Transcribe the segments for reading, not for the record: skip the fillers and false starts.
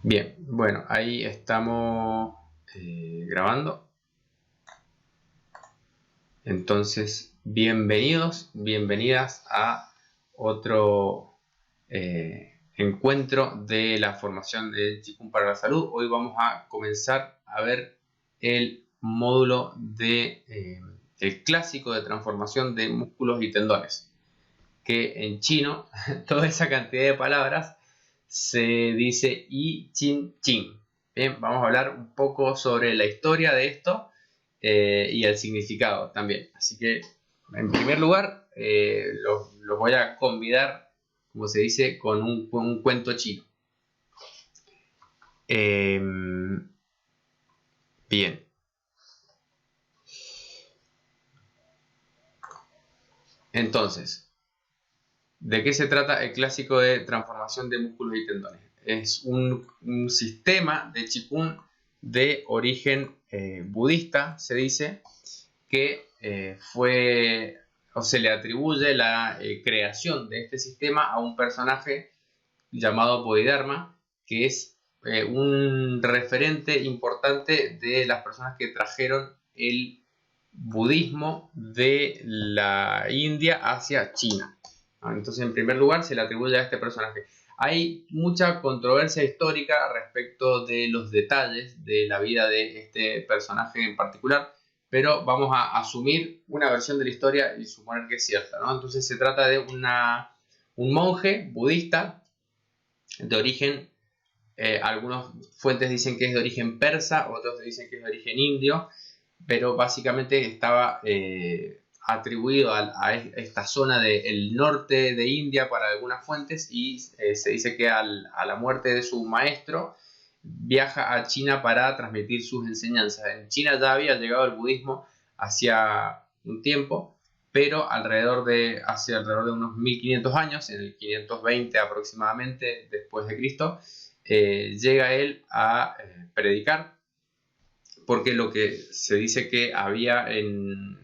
Bien, bueno, ahí estamos grabando. Entonces, bienvenidos, bienvenidas a otro encuentro de la formación de Qigong para la salud. Hoy vamos a comenzar a ver el módulo de el clásico de transformación de músculos y tendones, que en chino toda esa cantidad de palabras se dice I Ching Ching. Bien, vamos a hablar un poco sobre la historia de esto y el significado también. Así que, en primer lugar, los voy a convidar, como se dice, con un cuento chino. Eh, bien. Entonces, ¿de qué se trata el clásico de transformación de músculos y tendones? Es un sistema de Qigong de origen budista, se dice, que fue o se le atribuye la creación de este sistema a un personaje llamado Bodhidharma, que es un referente importante de las personas que trajeron el budismo de la India hacia China. Entonces, en primer lugar, se le atribuye a este personaje. Hay mucha controversia histórica respecto de los detalles de la vida de este personaje en particular, pero vamos a asumir una versión de la historia y suponer que es cierta, ¿no? Entonces se trata de un monje budista de origen, algunas fuentes dicen que es de origen persa, otros dicen que es de origen indio, pero básicamente estaba atribuido a esta zona del norte de India para algunas fuentes, y se dice que a la muerte de su maestro viaja a China para transmitir sus enseñanzas. En China ya había llegado el budismo hacía un tiempo, pero hace alrededor de unos 1500 años, en el 520 aproximadamente después de Cristo, llega él a predicar, porque lo que se dice que había en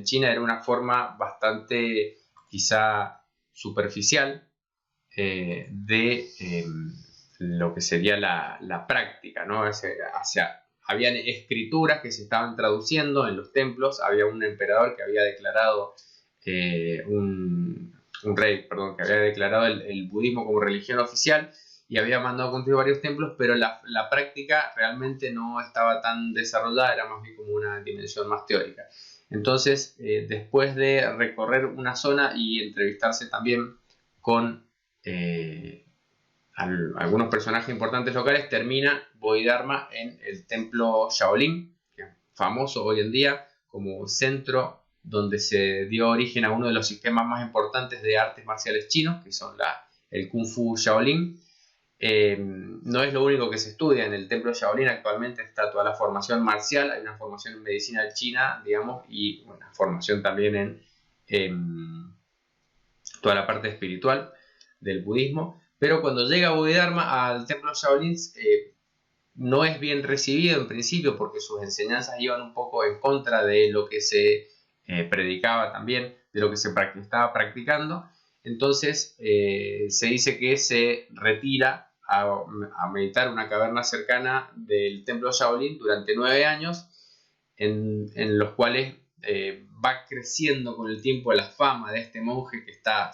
China era una forma bastante quizá superficial de lo que sería la práctica, ¿no? Habían escrituras que se estaban traduciendo en los templos, había un emperador que había declarado, un rey, perdón, que había declarado el budismo como religión oficial y había mandado a construir varios templos, pero la práctica realmente no estaba tan desarrollada, era más bien como una dimensión más teórica. Entonces, después de recorrer una zona y entrevistarse también con algunos personajes importantes locales, termina Bodhidharma en el templo Shaolin, que es famoso hoy en día como centro donde se dio origen a uno de los sistemas más importantes de artes marciales chinos, que son el Kung Fu Shaolin. No es lo único que se estudia en el templo Shaolin. Actualmente está toda la formación marcial, hay una formación en medicina china, digamos, y una formación también en toda la parte espiritual del budismo. Pero cuando llega Bodhidharma al templo Shaolin, no es bien recibido en principio, porque sus enseñanzas iban un poco en contra de lo que se predicaba también, de lo que se estaba practicando. Entonces se dice que se retira a meditar en una caverna cercana del templo Shaolin durante 9 años, en los cuales va creciendo con el tiempo la fama de este monje que está,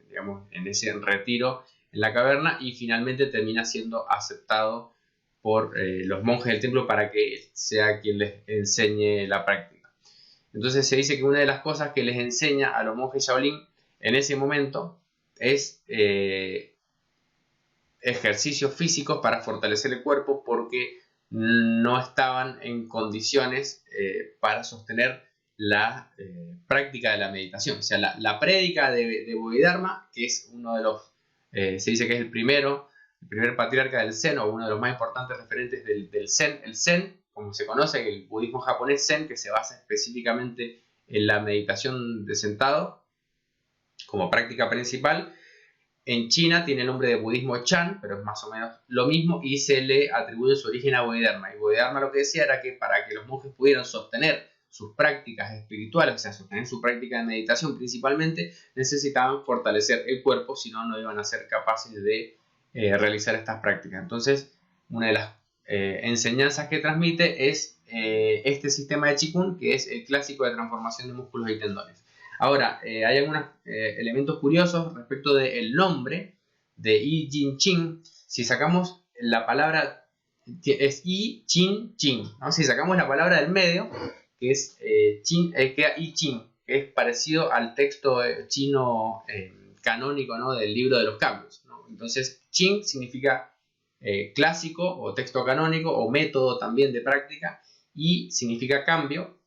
digamos, en ese retiro en la caverna, y finalmente termina siendo aceptado por los monjes del templo para que sea quien les enseñe la práctica. Entonces se dice que una de las cosas que les enseña a los monjes Shaolin en ese momento es ejercicios físicos para fortalecer el cuerpo, porque no estaban en condiciones para sostener la práctica de la meditación. O sea, la prédica de Bodhidharma, que es uno de los, se dice que es el primer patriarca del Zen, o uno de los más importantes referentes del Zen. El Zen, como se conoce, el budismo japonés Zen, que se basa específicamente en la meditación de sentado como práctica principal. En China tiene el nombre de budismo Chan, pero es más o menos lo mismo, y se le atribuye su origen a Bodhidharma. Y Bodhidharma lo que decía era que para que los monjes pudieran sostener sus prácticas espirituales, o sea, sostener su práctica de meditación principalmente, necesitaban fortalecer el cuerpo, si no, no iban a ser capaces de realizar estas prácticas. Entonces, una de las enseñanzas que transmite es este sistema de Qigong, que es el clásico de transformación de músculos y tendones. Ahora, hay algunos elementos curiosos respecto del nombre de I Ching Ching. Si sacamos la palabra, es I Ching Ching, ¿no? Si sacamos la palabra del medio, que es queda I Ching, que es parecido al texto chino canónico, ¿no? Del libro de los cambios, ¿no? Entonces, Ching significa clásico o texto canónico o método también de práctica, y significa cambio,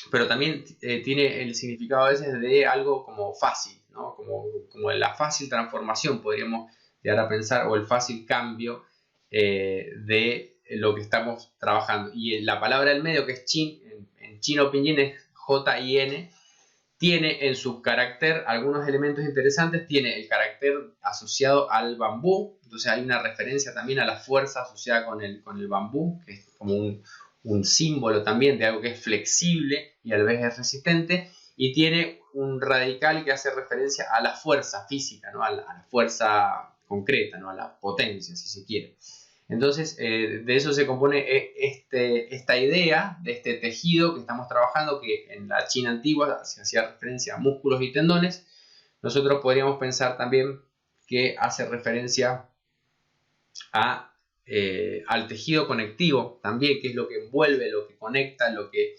pero también tiene el significado a veces de algo como fácil, ¿no? Como la fácil transformación, podríamos llegar a pensar, o el fácil cambio de lo que estamos trabajando. Y la palabra del medio, que es Chin, en chino pinyin es J-I-N, tiene en su carácter algunos elementos interesantes. Tiene el carácter asociado al bambú, entonces hay una referencia también a la fuerza asociada con el bambú, que es como un símbolo también de algo que es flexible y a la vez es resistente, y tiene un radical que hace referencia a la fuerza física, ¿no? a la fuerza concreta, ¿no? A la potencia, si se quiere. Entonces, de eso se compone esta idea de este tejido que estamos trabajando, que en la China antigua se hacía referencia a músculos y tendones. Nosotros podríamos pensar también que hace referencia al tejido conectivo también, que es lo que envuelve, lo que conecta, lo que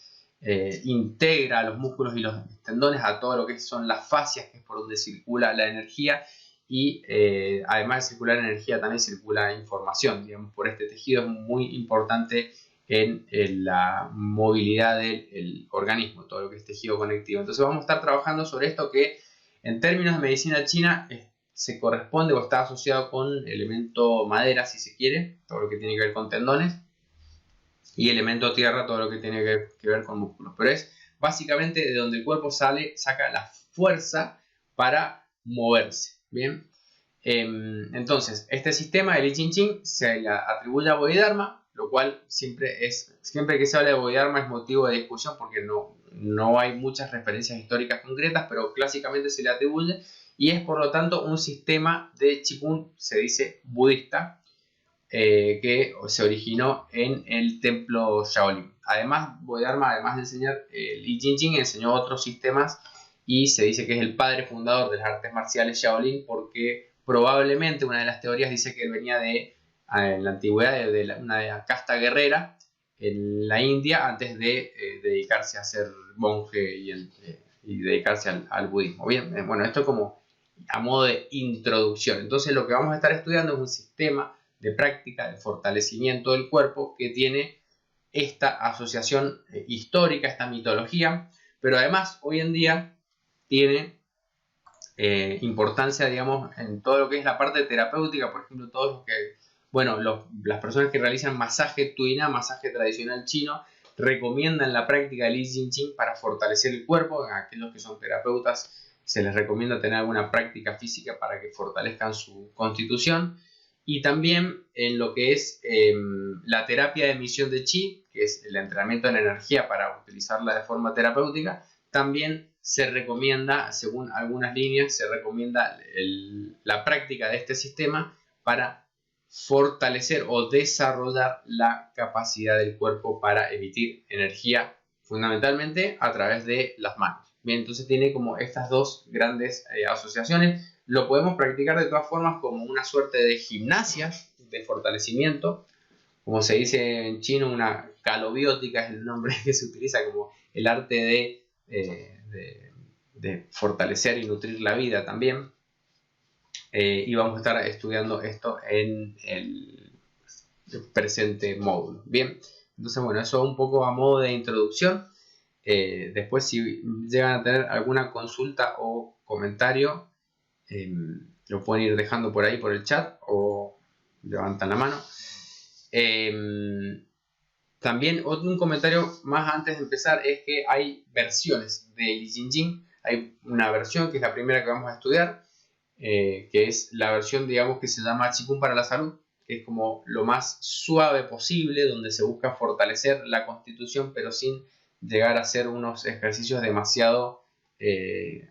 integra a los músculos y los tendones, a todo lo que son las fascias, que es por donde circula la energía. Y además de circular energía, también circula información. Digamos, por este tejido es muy importante en la movilidad del organismo, todo lo que es tejido conectivo. Entonces vamos a estar trabajando sobre esto, que en términos de medicina china se corresponde o está asociado con elemento madera, si se quiere, todo lo que tiene que ver con tendones, y elemento tierra, todo lo que tiene que ver con músculos. Pero es básicamente de donde el cuerpo saca la fuerza para moverse. Bien, entonces este sistema del I Ching Ching se le atribuye a Bodhidharma, lo cual siempre que se habla de Bodhidharma es motivo de discusión, porque no hay muchas referencias históricas concretas, pero clásicamente se le atribuye, y es por lo tanto un sistema de Qigong, se dice, budista, que se originó en el templo Shaolin. Además, Bodhidharma, además de enseñar el I Ching Ching, enseñó otros sistemas, y se dice que es el padre fundador de las artes marciales Shaolin, porque probablemente una de las teorías dice que él venía en la antigüedad de una casta guerrera en la India, antes de dedicarse a ser monje y dedicarse al budismo. Bien, bueno, esto como a modo de introducción. Entonces lo que vamos a estar estudiando es un sistema de práctica de fortalecimiento del cuerpo que tiene esta asociación histórica, esta mitología, pero además hoy en día tiene importancia, digamos, en todo lo que es la parte terapéutica. Por ejemplo, todos los que, bueno, las personas que realizan masaje tuina, masaje tradicional chino, recomiendan la práctica del I Ching Ching para fortalecer el cuerpo. A aquellos que son terapeutas se les recomienda tener alguna práctica física para que fortalezcan su constitución. Y también en lo que es la terapia de emisión de chi, que es el entrenamiento en energía para utilizarla de forma terapéutica, también se recomienda, según algunas líneas, se recomienda la práctica de este sistema para fortalecer o desarrollar la capacidad del cuerpo para emitir energía, fundamentalmente a través de las manos. Bien, entonces tiene como estas dos grandes asociaciones. Lo podemos practicar de todas formas como una suerte de gimnasia de fortalecimiento, como se dice en chino, una calobiótica es el nombre que se utiliza, como el arte de fortalecer y nutrir la vida también. Y vamos a estar estudiando esto en el presente módulo. Bien, entonces bueno, eso un poco a modo de introducción. Después, si llegan a tener alguna consulta o comentario, lo pueden ir dejando por ahí por el chat o levantan la mano. También un comentario más antes de empezar es que hay versiones de I Ching Ching. Hay una versión que es la primera que vamos a estudiar, que es la versión, digamos, que se llama Qigong para la salud, que es como lo más suave posible, donde se busca fortalecer la constitución, pero sin llegar a hacer unos ejercicios demasiado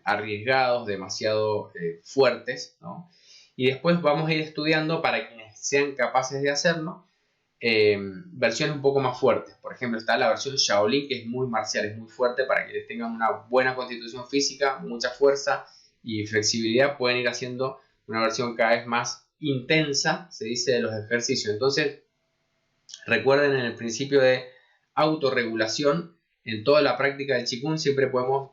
arriesgados, demasiado fuertes, ¿no? Y después vamos a ir estudiando, para quienes sean capaces de hacerlo, versiones un poco más fuertes. Por ejemplo, está la versión Shaolin, que es muy marcial, es muy fuerte para quienes tengan una buena constitución física, mucha fuerza y flexibilidad. Pueden ir haciendo una versión cada vez más intensa, se dice, de los ejercicios. Entonces, recuerden en el principio de autorregulación, en toda la práctica del Qigong siempre podemos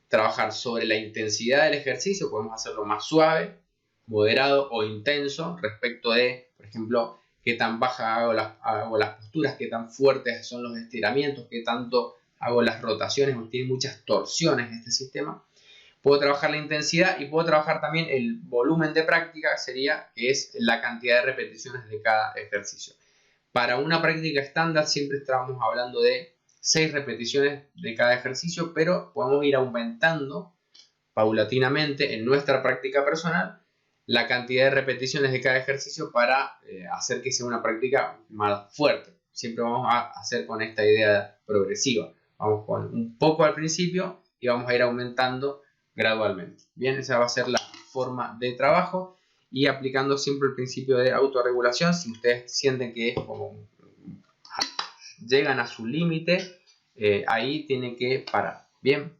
trabajar sobre la intensidad del ejercicio, podemos hacerlo más suave, moderado o intenso respecto de, por ejemplo, qué tan baja hago las posturas, qué tan fuertes son los estiramientos, qué tanto hago las rotaciones, porque tiene muchas torsiones este sistema. Puedo trabajar la intensidad y puedo trabajar también el volumen de práctica, que es la cantidad de repeticiones de cada ejercicio. Para una práctica estándar siempre estamos hablando de 6 repeticiones de cada ejercicio, pero podemos ir aumentando paulatinamente en nuestra práctica personal la cantidad de repeticiones de cada ejercicio para hacer que sea una práctica más fuerte. Siempre vamos a hacer con esta idea progresiva. Vamos con un poco al principio y vamos a ir aumentando gradualmente. Bien, esa va a ser la forma de trabajo y aplicando siempre el principio de autorregulación. Si ustedes sienten que es como llegan a su límite, ahí tienen que parar. Bien.